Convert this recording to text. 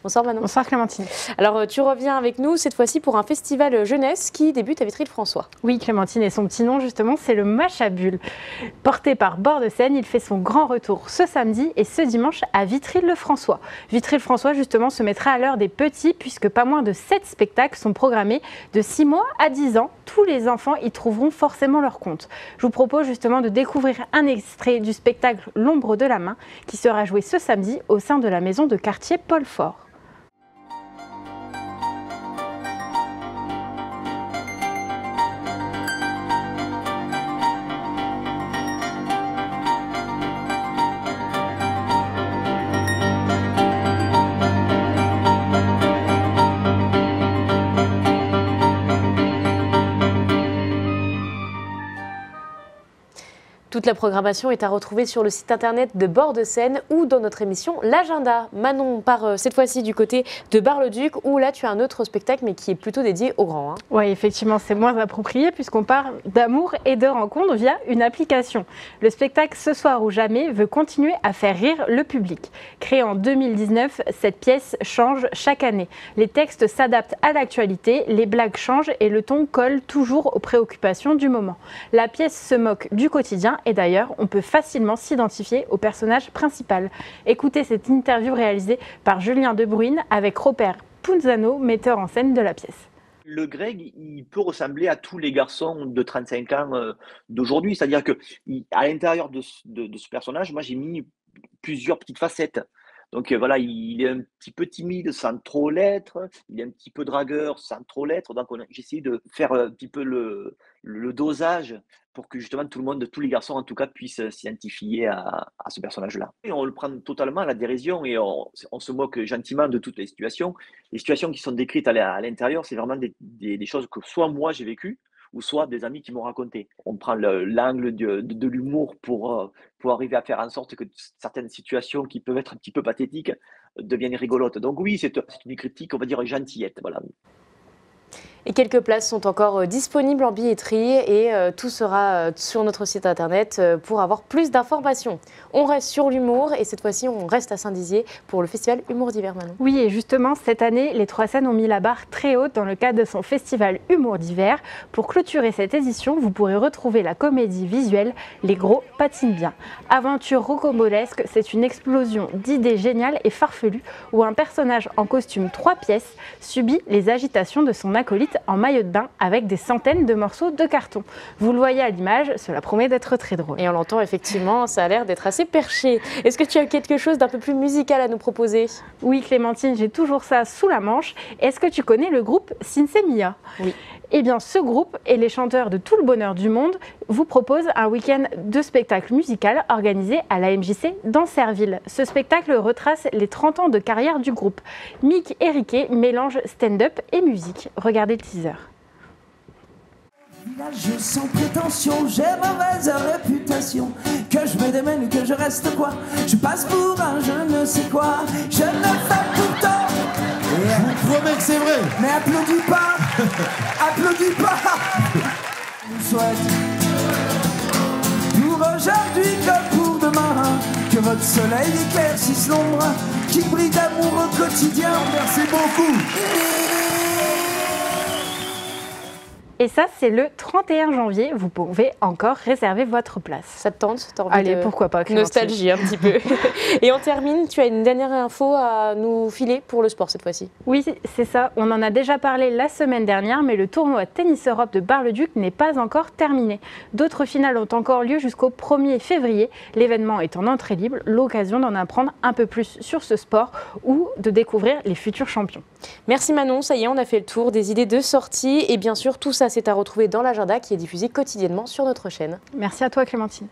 Bonsoir Manon. Bonsoir Clémentine. Alors tu reviens avec nous cette fois-ci pour un festival jeunesse qui débute à Vitry-le-François. Oui Clémentine, et son petit nom justement c'est le Match à Bulles. Porté par Bord de Seine, il fait son grand retour ce samedi et ce dimanche à Vitry-le-François. Vitry-le-François justement se mettra à l'heure des petits puisque pas moins de 7 spectacles sont programmés de 6 mois à 10 ans. Tous les enfants y trouveront forcément leur compte. Je vous propose justement de découvrir un extrait du spectacle L'ombre de la main qui sera joué ce samedi au sein de la maison de quartier Paul Fort. Toute la programmation est à retrouver sur le site internet de Bord de Seine ou dans notre émission L'Agenda. Manon part cette fois-ci du côté de Bar-le-Duc où là tu as un autre spectacle mais qui est plutôt dédié aux grands. Oui, effectivement, c'est moins approprié puisqu'on parle d'amour et de rencontres via une application. Le spectacle Ce soir ou jamais veut continuer à faire rire le public. Créé en 2019, cette pièce change chaque année. Les textes s'adaptent à l'actualité, les blagues changent et le ton colle toujours aux préoccupations du moment. La pièce se moque du quotidien et d'ailleurs, on peut facilement s'identifier au personnage principal. Écoutez cette interview réalisée par Julien Debruyne avec Robert Punzano, metteur en scène de la pièce. Le Greg, il peut ressembler à tous les garçons de 35 ans d'aujourd'hui. C'est-à-dire qu'à l'intérieur de ce personnage, moi j'ai mis plusieurs petites facettes. Donc voilà, il est un petit peu timide sans trop l'être, il est un petit peu dragueur sans trop l'être. Donc j'ai essayé de faire un petit peu le dosage pour que justement tout le monde, tous les garçons en tout cas, puissent s'identifier à ce personnage-là. Et on le prend totalement à la dérision et on se moque gentiment de toutes les situations. Les situations qui sont décrites à l'intérieur, c'est vraiment des choses que soit moi j'ai vécues, ou soit des amis qui m'ont raconté. On prend l'angle de l'humour pour arriver à faire en sorte que certaines situations qui peuvent être un petit peu pathétiques deviennent rigolotes. Donc oui, c'est une critique, on va dire, gentillette. Voilà. Et quelques places sont encore disponibles en billetterie et tout sera sur notre site internet pour avoir plus d'informations. On reste sur l'humour et cette fois-ci on reste à Saint-Dizier pour le festival Humour d'hiver Manon. Oui et justement cette année les Trois Scènes ont mis la barre très haute dans le cadre de son festival Humour d'hiver. Pour clôturer cette édition, vous pourrez retrouver la comédie visuelle Les Gros patinent bien. Aventure rocambolesque, c'est une explosion d'idées géniales et farfelues où un personnage en costume 3 pièces subit les agitations de son acolyte en maillot de bain avec des centaines de morceaux de carton. Vous le voyez à l'image, cela promet d'être très drôle. Et on l'entend effectivement, ça a l'air d'être assez perché. Est-ce que tu as quelque chose d'un peu plus musical à nous proposer? Oui Clémentine, j'ai toujours ça sous la manche. Est-ce que tu connais le groupe Sinsemilla? Oui. Eh bien ce groupe et les chanteurs de Tout le bonheur du monde vous proposent un week-end de spectacle musical organisé à la MJC d'Ancerville. Ce spectacle retrace les 30 ans de carrière du groupe. Mick et Riquet mélangent stand-up et musique. Regardez le teaser. Village sans prétention, j'ai mauvaise réputation. Que je me démène, que je reste quoi? Je passe pour un je ne sais quoi. Je le fais pourtant. Je vous promets que c'est vrai. Mais applaudis pas. Applaudis pas. Je vous souhaite pour aujourd'hui comme pour demain que votre soleil éclaircisse l'ombre qui brille d'amour au quotidien. Merci beaucoup. Et ça, c'est le 31 janvier. Vous pouvez encore réserver votre place. Ça te tente? Allez, pourquoi pas, Clémentine. Nostalgie un petit peu. Et on termine, tu as une dernière info à nous filer pour le sport cette fois-ci. Oui, c'est ça. On en a déjà parlé la semaine dernière, mais le tournoi Tennis Europe de Bar-le-Duc n'est pas encore terminé. D'autres finales ont encore lieu jusqu'au 1er février. L'événement est en entrée libre, l'occasion d'en apprendre un peu plus sur ce sport ou de découvrir les futurs champions. Merci Manon, ça y est, on a fait le tour des idées de sortie et bien sûr tout ça c'est à retrouver dans l'agenda qui est diffusé quotidiennement sur notre chaîne. Merci à toi Clémentine.